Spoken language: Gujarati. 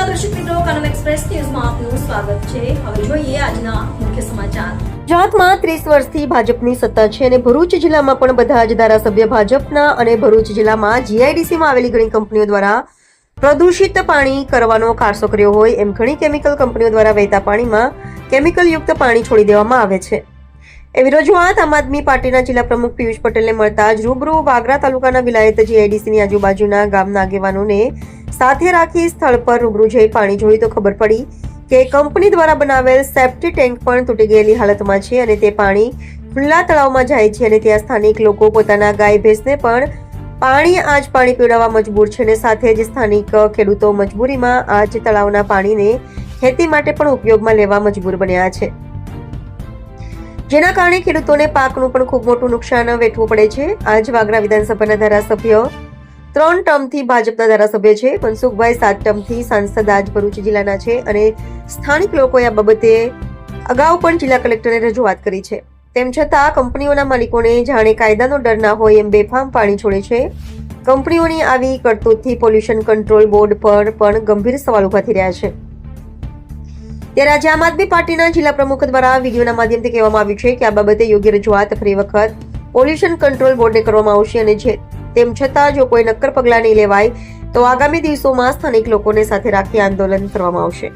નમસ્કાર દર્શક મિત્રો, કનમ એક્સપ્રેસ ન્યૂઝમાં આપનું સ્વાગત છે। હવે જોઈએ આજના મુખ્ય સમાચાર। ગુજરાતમાં 30 વર્ષથી ભાજપની સત્તા છે અને ભરૂચ જિલ્લામાં પણ બધા જ ધારાસભ્ય ભાજપના અને ભરૂચ જિલ્લામાં જીઆઈડીસીમાં આવેલી ઘણી કંપનીઓ દ્વારા પ્રદૂષિત પાણી કરવાનો કારસો કર્યો હોય એમ ઘણી કેમિકલ કંપનીઓ દ્વારા વહેતા પાણીમાં કેમિકલયુક્ત પાણી છોડી દેવામાં આવે છે। એવી રજૂઆત આમ આદમી પાર્ટીના જિલ્લા પ્રમુખ પિયુષ પટેલને મળતા જ રૂબરૂ વાગરા તાલુકાના વિલાયત જીઆઈડીસીની આજુબાજુના ગામના આગેવાનોને સાથે રાખી સ્થળ પર રૂબરૂ જઈ પાણી જોઈ તો ખબર પડી કે કંપની દ્વારા બનાવેલ સેપ્ટી ટેન્ક પણ તૂટી ગયેલી હાલતમાં છે અને તે પાણી ખુલ્લા તળાવમાં જાય છે અને ત્યાં સ્થાનિક લોકો પોતાના ગાય ભેંસને પણ આ જ પાણી પીવડાવવા મજબૂર છે અને સાથે જ સ્થાનિક ખેડૂતો મજબૂરીમાં આ જ તળાવના પાણીને ખેતી માટે પણ ઉપયોગમાં લેવા મજબૂર બન્યા છે, જેના કારણે ખેડૂતોને પાકનું પણ ખૂબ મોટું નુકસાન વેઠવું પડે છે। આજ વાગરા વિધાનસભાના ધારાસભ્ય 3 ટર્મથી ભાજપના ધારાસભ્ય છે। મનસુખભાઈ 7 ટર્મથી સાંસદ આજ ભરૂચ જિલ્લાના છે અને સ્થાનિક લોકોએ આ બાબતે અગાઉ પણ જિલ્લા કલેક્ટરને રજૂઆત કરી છે। તેમ છતાં કંપનીઓના માલિકોને જાણે કાયદાનો ડર ના હોય એમ બેફામ પાણી છોડે છે। કંપનીઓની આવી કરતૂતથી પોલ્યુશન કંટ્રોલ બોર્ડ પર પણ ગંભીર સવાલ ઉભા થઈ રહ્યા છે। ત્યારે આજે આમ આદમી પાર્ટીના જિલ્લા પ્રમુખ દ્વારા વિડીયોના માધ્યમથી કહેવામાં આવ્યું છે કે આ બાબતે યોગ્ય રજૂઆત ફરી વખત પોલ્યુશન કંટ્રોલ બોર્ડને કરવામાં આવશે અને તેમ છતાં જો કોઈ નક્કર પગલાં નહીં લેવાય તો આગામી દિવસોમાં સ્થાનિક લોકોને સાથે રાખી આંદોલન કરવામાં આવશે।